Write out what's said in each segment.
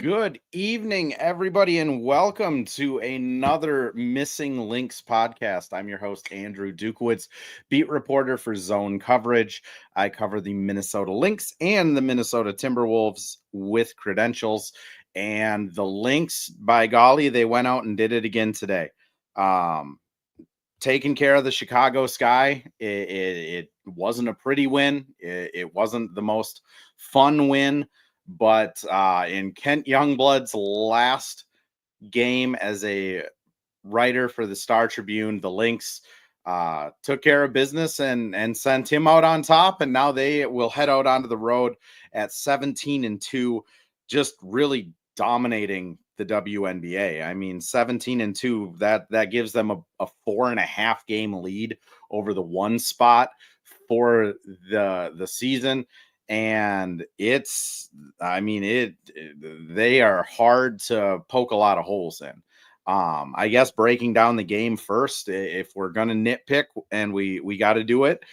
Good evening, everybody, and welcome to another Missing Lynx podcast. I'm your host, Andrew Dukowitz, beat reporter for Zone Coverage. I cover the Minnesota Lynx and the Minnesota Timberwolves with credentials. And the Lynx, by golly, they went out and did it again today. Taking care of the Chicago Sky. It wasn't a pretty win. It wasn't the most fun win. But in Kent Youngblood's last game as a writer for the Star Tribune, the Lynx took care of business and sent him out on top. And now they will head out onto the road at 17-2, just really dominating the WNBA. I mean, 17-2, that gives them a 4.5 game lead over the one spot for the season. And they are hard to poke a lot of holes in. I guess breaking down the game first, if we're going to nitpick, and we got to do it,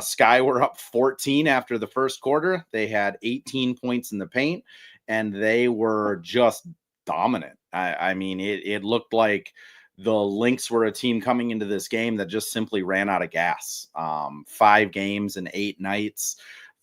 Sky were up 14 after the first quarter. They had 18 points in the paint, and they were just dominant. It looked like the Lynx were a team coming into this game that just simply ran out of gas. 5 games in 8 nights.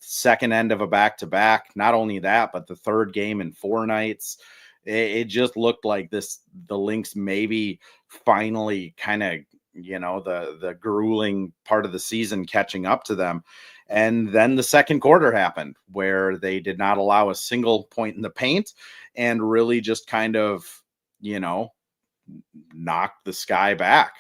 Second end of a back-to-back. Not only that, but the third game in 4 nights. It just looked like the Lynx maybe finally kind of, the grueling part of the season catching up to them. And then the second quarter happened where they did not allow a single point in the paint and really just kind of, knocked the Sky back.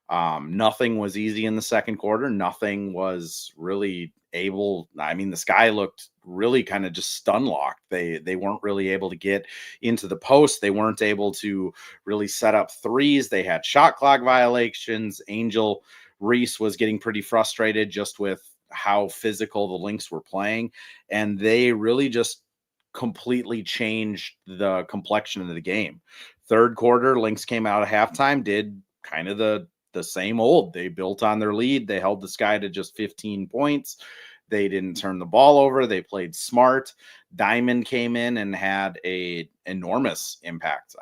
Nothing was easy in the second quarter. Nothing was really able. The Sky looked really kind of just stun locked. They weren't really able to get into the post. They weren't able to really set up threes. They had shot clock violations. Angel Reese was getting pretty frustrated just with how physical the Lynx were playing. And they really just completely changed the complexion of the game. Third quarter, Lynx came out at halftime, did kind of the same old. They built on their lead. They held the Sky to just 15 points. They didn't turn the ball over. They played smart. Diamond came in and had a enormous impact.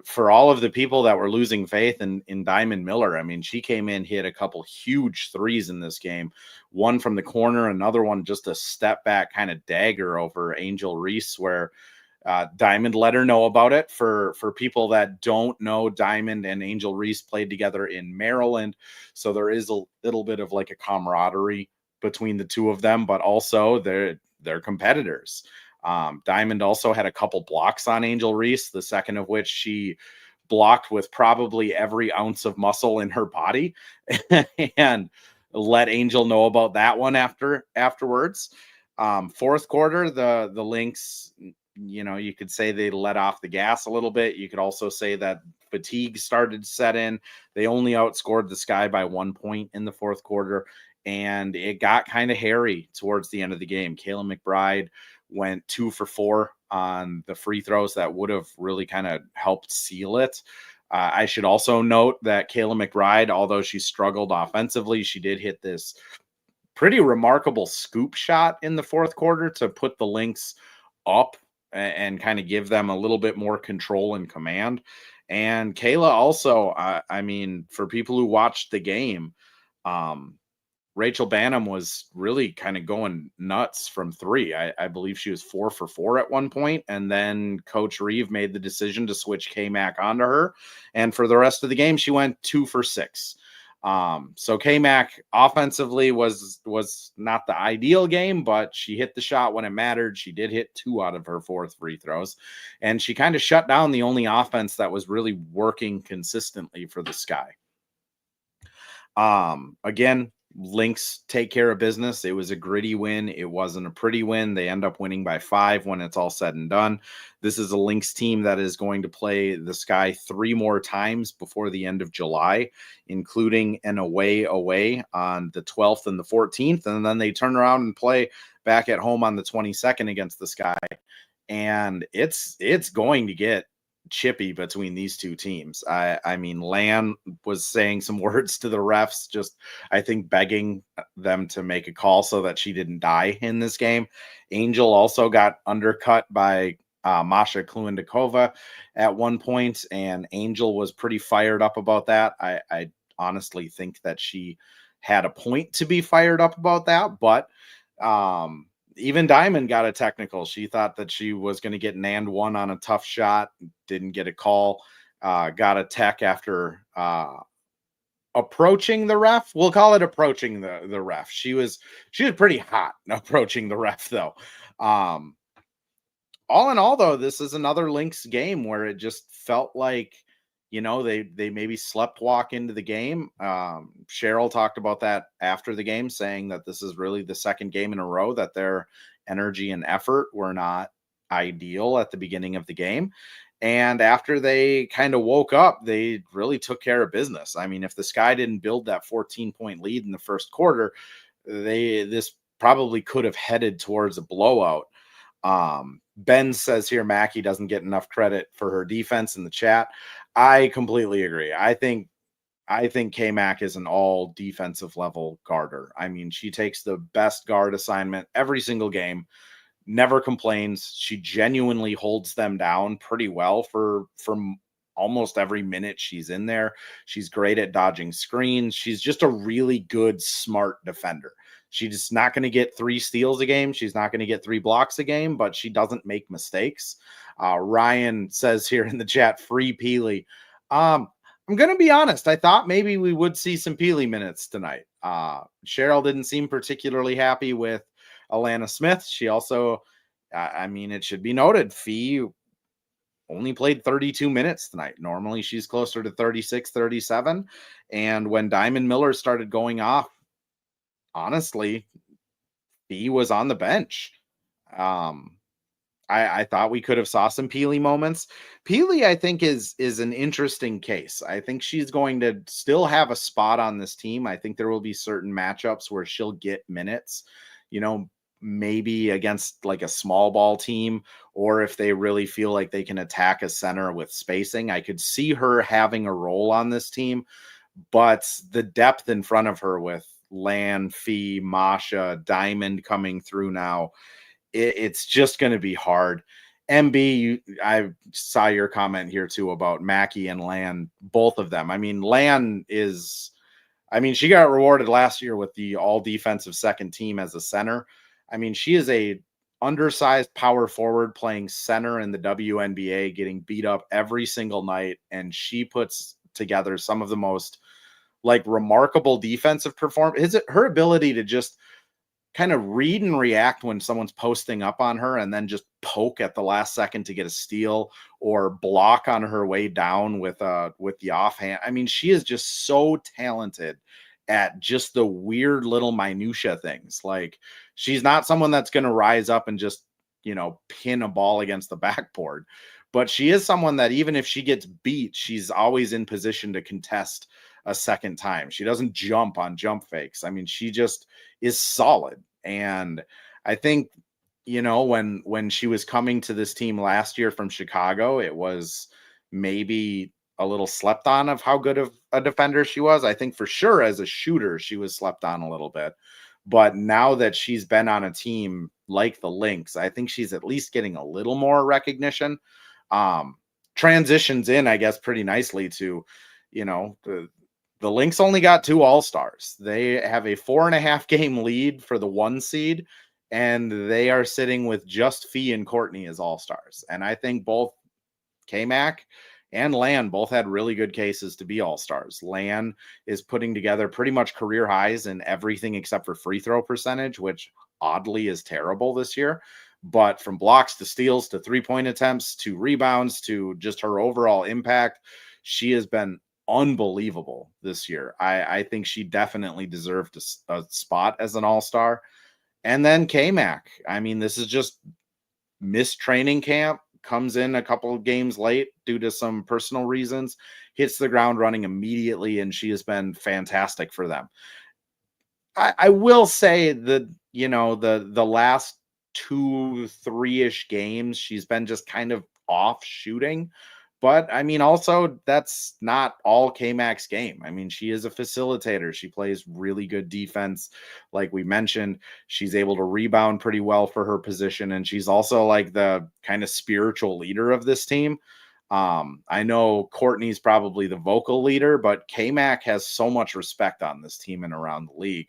For all of the people that were losing faith in Diamond Miller, she came in, hit a couple huge threes in this game. One from the corner, another one just a step back kind of dagger over Angel Reese, where Diamond let her know about it. For people that don't know, Diamond and Angel Reese played together in Maryland. So there is a little bit of like a camaraderie between the two of them, but also they're competitors. Diamond also had a couple blocks on Angel Reese, the second of which she blocked with probably every ounce of muscle in her body and let Angel know about that one afterwards. Fourth quarter, the Lynx, you could say they let off the gas a little bit. You could also say that fatigue started to set in. They only outscored the Sky by 1 point in the fourth quarter, and it got kind of hairy towards the end of the game. Kayla McBride went 2 for 4 on the free throws that would have really kind of helped seal it. I should also note that Kayla McBride, although she struggled offensively, she did hit this pretty remarkable scoop shot in the fourth quarter to put the Lynx up and kind of give them a little bit more control and command. And Kayla also, for people who watched the game, Rachel Banham was really kind of going nuts from 3. I believe she was 4 for 4 at one point, and then Coach Reeve made the decision to switch K-Mac onto her, and for the rest of the game, she went 2 for 6. So K-Mac offensively was not the ideal game, but she hit the shot when it mattered. She did hit 2 out of her 4 free throws, and she kind of shut down the only offense that was really working consistently for the Sky. Again, Lynx take care of business. It was a gritty win. It wasn't a pretty win. They end up winning by 5 when it's all said and done. This is a Lynx team that is going to play the Sky 3 more times before the end of July, including an away on the 12th and the 14th. And then they turn around and play back at home on the 22nd against the Sky. And it's going to get chippy between these two teams. I mean, Lan was saying some words to the refs, just I think begging them to make a call so that she didn't die in this game. Angel also got undercut by Masha Kluendikova at one point, and Angel was pretty fired up about that. I honestly think that she had a point to be fired up about that, but even Diamond got a technical. She thought that she was going to get an and one on a tough shot, didn't get a call, got a tech after approaching the ref. We'll call it approaching the ref. She was pretty hot approaching the ref though. All in all, though, this is another Lynx game where it just felt like, they maybe slept walk into the game. Cheryl talked about that after the game, saying that this is really the second game in a row that their energy and effort were not ideal at the beginning of the game. And after they kind of woke up, they really took care of business. I mean, if the Sky didn't build that 14-point lead in the first quarter, this probably could have headed towards a blowout. Ben says here Mackey doesn't get enough credit for her defense in the chat. I completely agree. I think K-Mac is an all defensive level guarder. I mean, she takes the best guard assignment every single game, never complains. She genuinely holds them down pretty well for almost every minute she's in there. She's great at dodging screens. She's just a really good, smart defender. She's not going to get 3 steals a game. She's not going to get 3 blocks a game, but she doesn't make mistakes. Ryan says here in the chat, free Peely. I'm going to be honest. I thought maybe we would see some Peely minutes tonight. Cheryl didn't seem particularly happy with Alana Smith. She also, I mean, it should be noted, Fee only played 32 minutes tonight. Normally she's closer to 36, 37. And when Diamond Miller started going off, honestly, Fee was on the bench. I thought we could have saw some Peely moments. Peely, I think, is an interesting case. I think she's going to still have a spot on this team. I think there will be certain matchups where she'll get minutes, maybe against like a small ball team, or if they really feel like they can attack a center with spacing. I could see her having a role on this team, but the depth in front of her with Lan, Fee, Masha, Diamond coming through now, it's just going to be hard. MB, I saw your comment here too about Mackey and Lan, both of them. I mean, Lan she got rewarded last year with the all defensive second team as a center. I mean, she is a undersized power forward playing center in the WNBA, getting beat up every single night. And she puts together some of the most remarkable defensive performance. Her ability to just kind of read and react when someone's posting up on her and then just poke at the last second to get a steal or block on her way down with the offhand. I mean, she is just so talented at just the weird little minutia things. Like, she's not someone that's going to rise up and just, pin a ball against the backboard, but she is someone that even if she gets beat, she's always in position to contest a second time. She doesn't jump on jump fakes. I mean, she just is solid. And I think, when she was coming to this team last year from Chicago, it was maybe a little slept on of how good of a defender she was. I think for sure as a shooter, she was slept on a little bit. But now that she's been on a team like the Lynx, I think she's at least getting a little more recognition. Transitions in, I guess, pretty nicely to, the Lynx only got 2 All-Stars. They have a 4.5 game lead for the 1 seed, and they are sitting with just Fee and Courtney as All-Stars. And I think both K-Mac and Lan both had really good cases to be All-Stars. Lan is putting together pretty much career highs in everything except for free throw percentage, which oddly is terrible this year. But from blocks to steals to 3-point attempts to rebounds to just her overall impact, she has been unbelievable this year. I think she definitely deserved a spot as an All-Star. And then K-Mac. I mean, this is just missed training camp, comes in a couple of games late due to some personal reasons, hits the ground running immediately, and she has been fantastic for them. I will say that, the last 2-3-ish games, she's been just kind of off shooting, But I mean, also, that's not all K-Mac's game. I mean, she is a facilitator. She plays really good defense. Like we mentioned, she's able to rebound pretty well for her position. And she's also like the kind of spiritual leader of this team. I know Courtney's probably the vocal leader, but K-Mac has so much respect on this team and around the league.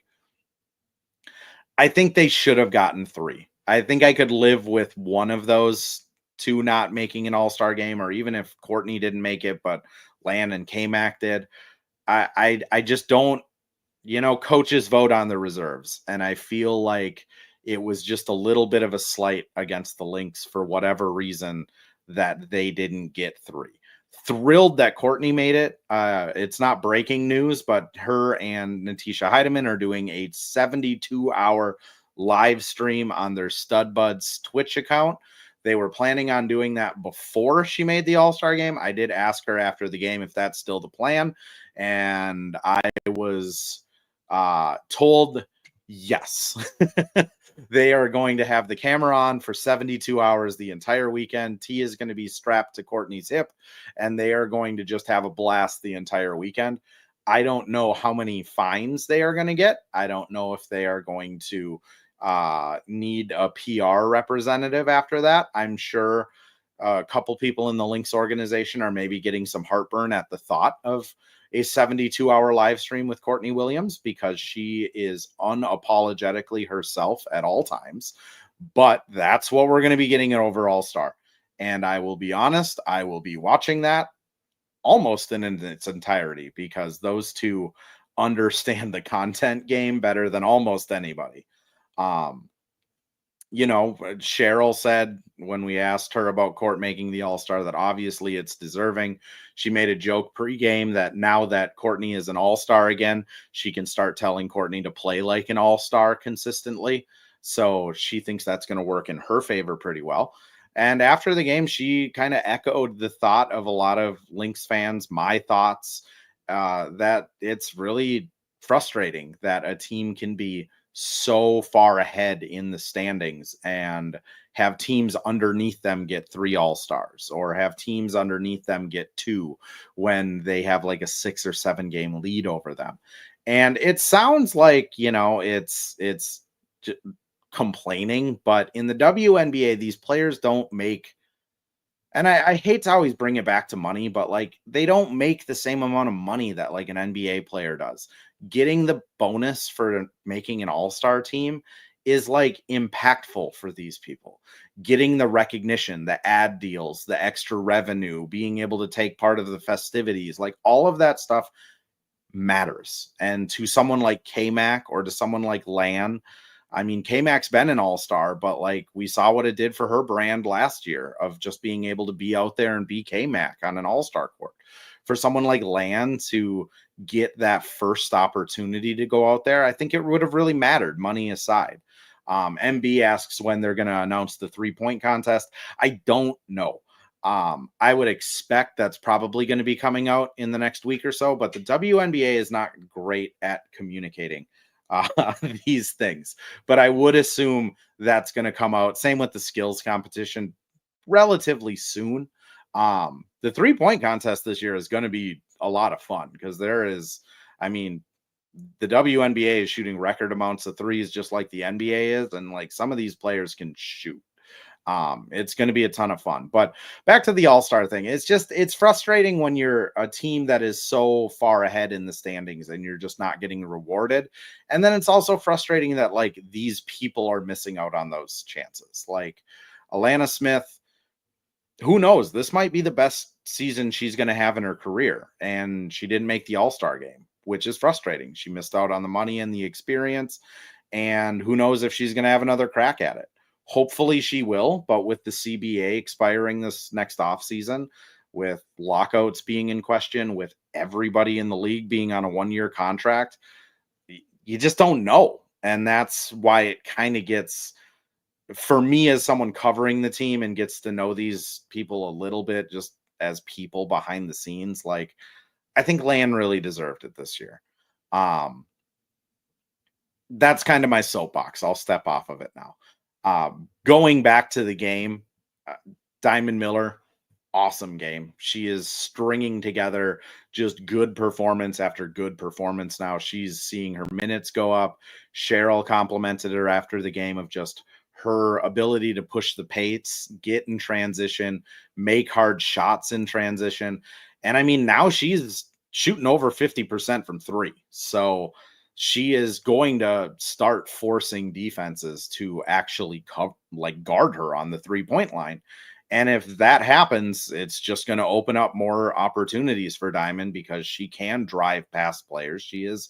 I think they should have gotten 3. I think I could live with one of those 2 not making an all-star game, or even if Courtney didn't make it, but Lan and K-Mac did. I just don't, coaches vote on the reserves. And I feel like it was just a little bit of a slight against the Lynx for whatever reason that they didn't get 3. Thrilled that Courtney made it. It's not breaking news, but her and Napheesa Heidemann are doing a 72-hour live stream on their Stud Buds Twitch account. They were planning on doing that before she made the All-Star game. I did ask her after the game if that's still the plan, and I was told yes. They are going to have the camera on for 72 hours the entire weekend. T is going to be strapped to Courtney's hip, and they are going to just have a blast the entire weekend. I don't know how many fines they are going to get. I don't know if they are going to need a PR representative after that. I'm sure a couple people in the Lynx organization are maybe getting some heartburn at the thought of a 72-hour live stream with Courtney Williams, because she is unapologetically herself at all times. But that's what we're going to be getting at Over All-Star. And I will be honest, I will be watching that almost in its entirety, because those 2 understand the content game better than almost anybody. Cheryl said when we asked her about Court making the All-Star that obviously it's deserving. She made a joke pre-game that now that Courtney is an All-Star again, she can start telling Courtney to play like an All-Star consistently. So she thinks that's going to work in her favor pretty well. And after the game, she kind of echoed the thought of a lot of Lynx fans, my thoughts, that it's really frustrating that a team can be so far ahead in the standings and have teams underneath them get 3 all-stars, or have teams underneath them get 2 when they have like a 6 or 7 game lead over them. And it sounds like, it's complaining, but in the WNBA, these players don't make, and I hate to always bring it back to money, but like they don't make the same amount of money that like an NBA player does. Getting the bonus for making an all-star team is like impactful for these people. Getting the recognition, the ad deals, the extra revenue, being able to take part of the festivities, like all of that stuff matters. And to someone like K-Mac or to someone like Lan, I mean, K-Mac's been an all-star, but like we saw what it did for her brand last year of just being able to be out there and be K-Mac on an all-star court. For someone like Lan to get that first opportunity to go out there, I think it would have really mattered, money aside. MB asks when they're going to announce the 3-point contest. I don't know. I would expect that's probably going to be coming out in the next week or so, but the WNBA is not great at communicating these things. But I would assume that's going to come out. Same with the skills competition relatively soon. The 3-point contest this year is going to be a lot of fun because there is, I mean, the WNBA is shooting record amounts of threes just like the NBA is. And like some of these players can shoot. It's going to be a ton of fun. But back to the All-Star thing. It's frustrating when you're a team that is so far ahead in the standings and you're just not getting rewarded. And then it's also frustrating that like these people are missing out on those chances. Like Alana Smith, who knows? This might be the best season she's going to have in her career. And she didn't make the All-Star game, which is frustrating. She missed out on the money and the experience. And who knows if she's going to have another crack at it. Hopefully she will, but with the CBA expiring this next offseason, with lockouts being in question, with everybody in the league being on a 1-year contract, you just don't know. And that's why it kind of gets, for me as someone covering the team and gets to know these people a little bit just as people behind the scenes, like I think Lan really deserved it this year. That's kind of my soapbox. I'll step off of it now. Going back to the game, Diamond Miller, awesome game. She is stringing together just good performance after good performance now. She's seeing her minutes go up. Cheryl complimented her after the game of just her ability to push the pace, get in transition, make hard shots in transition. And I mean, now she's shooting over 50% from three. So she is going to start forcing defenses to actually guard her on the 3-point line. And if that happens, it's just going to open up more opportunities for Diamond because she can drive past players. She is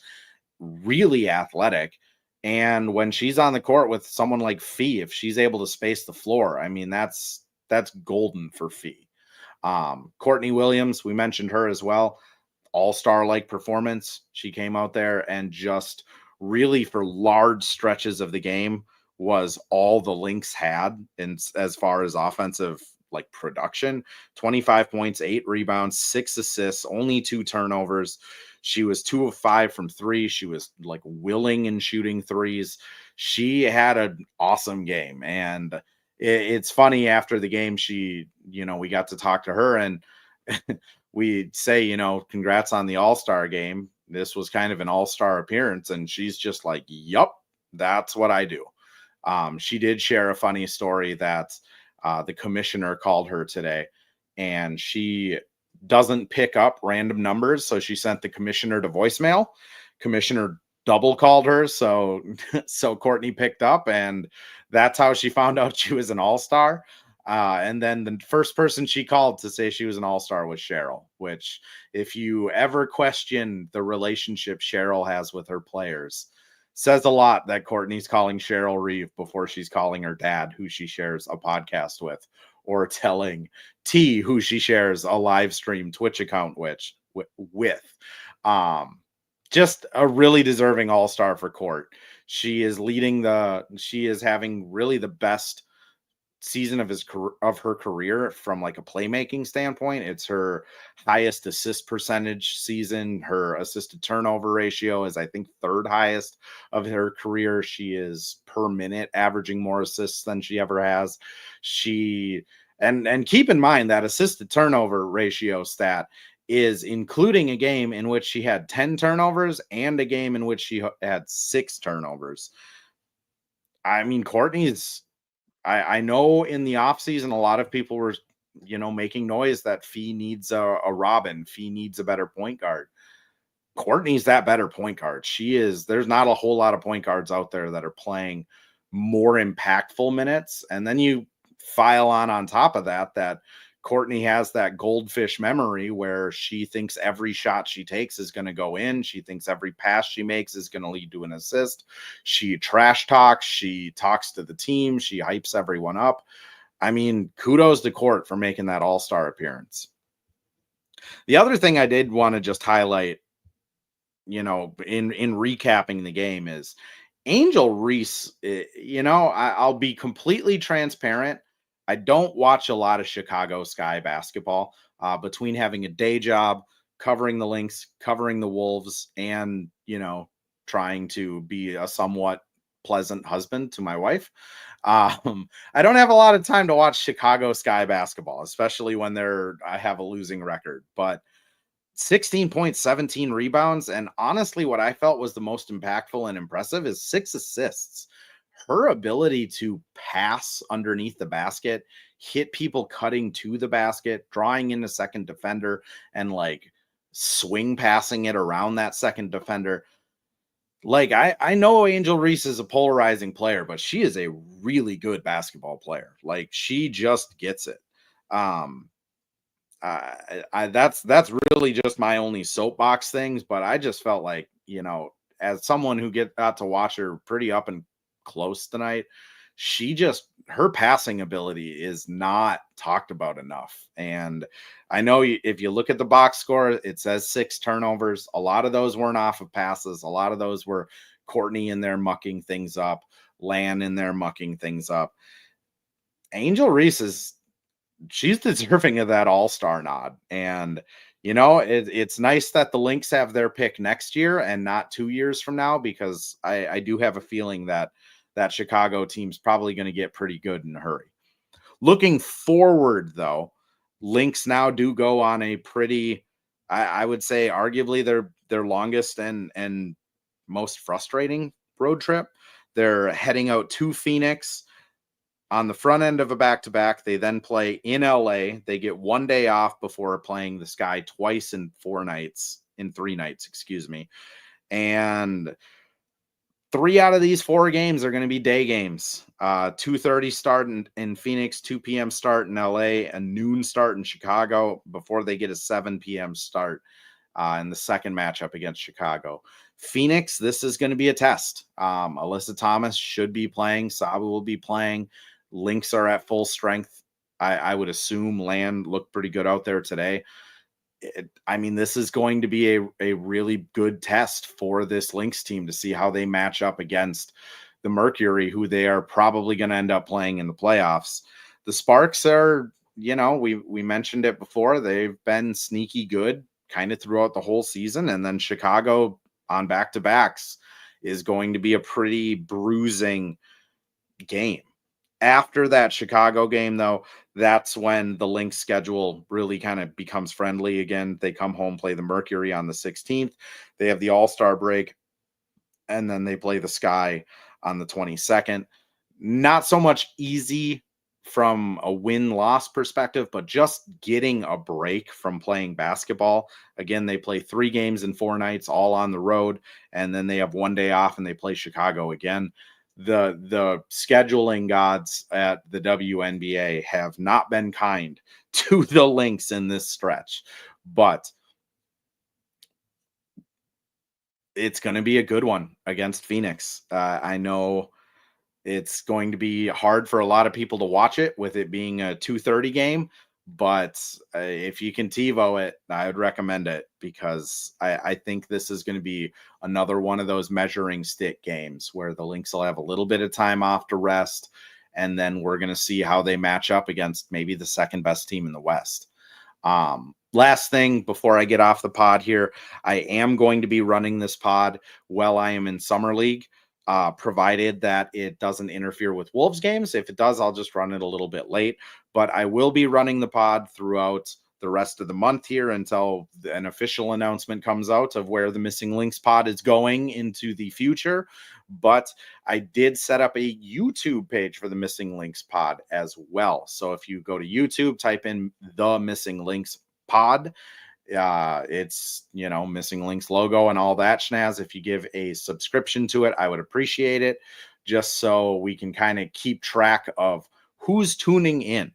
really athletic. And when she's on the court with someone like Fee, if she's able to space the floor, I mean, that's golden for Fee. Courtney Williams, we mentioned her as well. All-star like performance. She came out there and just really for large stretches of the game was all the Lynx had in as far as offensive like production. 25 points, 8 rebounds, 6 assists, only 2 turnovers. She was 2 of 5 from 3. She was like willing in shooting threes. She had an awesome game. And it's funny, after the game, we got to talk to her, and we say, congrats on the All-Star game. This was kind of an all-star appearance. And she's just like, yup, that's what I do. She did share a funny story that the commissioner called her today, and she doesn't pick up random numbers. So she sent the commissioner to voicemail. Commissioner double called her. So Courtney picked up, and that's how she found out she was an all-star. And then the first person she called to say she was an all-star was Cheryl, which, if you ever question the relationship Cheryl has with her players, says a lot that Courtney's calling Cheryl Reeve before she's calling her dad, who she shares a podcast with, or telling T, who she shares a live stream Twitch account with. Just a really deserving all-star for Court. She is having really the best season of her career from like a playmaking standpoint. It's her highest assist percentage season. Her assisted turnover ratio is, I think, third highest of her career. She is per minute averaging more assists than she ever has. And keep in mind that assisted turnover ratio stat is including a game in which she had 10 turnovers and a game in which she had 6 turnovers. I mean, I know in the offseason, a lot of people were, making noise that Fee needs a Robin. Fee needs a better point guard. Courtney's that better point guard. There's not a whole lot of point guards out there that are playing more impactful minutes. And then you file on top of that Courtney has that goldfish memory where she thinks every shot she takes is going to go in. She thinks every pass she makes is going to lead to an assist. She trash talks. She talks to the team. She hypes everyone up. I mean, kudos to Court for making that all-star appearance. The other thing I did want to just highlight, in recapping the game, is Angel Reese. I'll be completely transparent. I don't watch a lot of Chicago Sky basketball, between having a day job, covering the Lynx, covering the Wolves, and, trying to be a somewhat pleasant husband to my wife. I don't have a lot of time to watch Chicago Sky basketball, especially when I have a losing record. But 16 points, 17 rebounds, and honestly, what I felt was the most impactful and impressive is 6 assists. Her ability to pass underneath the basket, hit people cutting to the basket, drawing in a second defender, and like swing passing it around that second defender. Like, I know Angel Reese is a polarizing player, but she is a really good basketball player. Like, she just gets it. That's really just my only soapbox things, but I just felt like, as someone who got to watch her pretty up and close tonight, her passing ability is not talked about enough. And I know if you look at the box score, it says 6 turnovers. A lot of those weren't off of passes. A lot of those were Courtney in there mucking things up, Lan in there mucking things up. Angel Reese she's deserving of that all-star nod. And, it's nice that the Lynx have their pick next year and not 2 years from now, because I do have a feeling that Chicago team's probably going to get pretty good in a hurry. Looking forward, though, Lynx now do go on a pretty, I would say, arguably their longest and most frustrating road trip. They're heading out to Phoenix on the front end of a back-to-back. They then play in LA. They get 1 day off before playing the Sky twice in 3 nights, excuse me. And 3 out of these 4 games are going to be day games. 2:30 start in Phoenix, 2 p.m. start in LA, a noon start in Chicago before they get a 7 p.m. start in the second matchup against Chicago. Phoenix, this is going to be a test. Alyssa Thomas should be playing. Saba will be playing. Lynx are at full strength. I would assume Land looked pretty good out there today. This is going to be a really good test for this Lynx team to see how they match up against the Mercury, who they are probably going to end up playing in the playoffs. The Sparks are, we mentioned it before. They've been sneaky good kind of throughout the whole season. And then Chicago on back-to-backs is going to be a pretty bruising game. After that Chicago game, though, that's when the Lynx schedule really kind of becomes friendly again. They come home, play the Mercury on the 16th. They have the All-Star break, and then they play the Sky on the 22nd. Not so much easy from a win-loss perspective, but just getting a break from playing basketball. Again, they play 3 games in 4 nights, all on the road, and then they have 1 day off and they play Chicago again. The scheduling gods at the WNBA have not been kind to the Lynx in this stretch, but it's going to be a good one against Phoenix. I know it's going to be hard for a lot of people to watch it with it being a 2:30 game, but if you can TiVo it, I would recommend it because I think this is going to be another one of those measuring stick games where the Lynx will have a little bit of time off to rest, and then we're going to see how they match up against maybe the second best team in the West. Last thing before I get off the pod here, I am going to be running this pod while I am in Summer League. Provided that it doesn't interfere with Wolves games. If it does, I'll just run it a little bit late, but I will be running the pod throughout the rest of the month here until an official announcement comes out of where the Missing Links pod is going into the future. But I did set up a YouTube page for the Missing Links pod as well. So if you go to YouTube, type in the Missing Links pod, it's Missing Links logo and all that schnaz. If you give a subscription to it, I would appreciate it, just so we can kind of keep track of who's tuning in.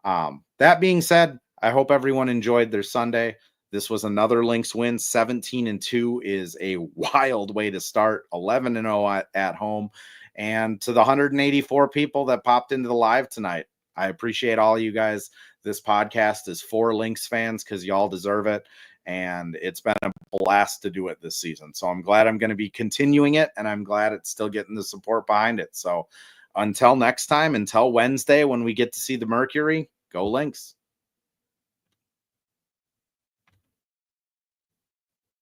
That being said, I hope everyone enjoyed their Sunday. This was another Lynx win. 17-2 is a wild way to start. 11-0 at home. And to the 184 people that popped into the live tonight, I appreciate all you guys. This podcast is for Lynx fans because y'all deserve it. And it's been a blast to do it this season. So I'm glad I'm going to be continuing it, and I'm glad it's still getting the support behind it. So until next time, until Wednesday when we get to see the Mercury, go Lynx.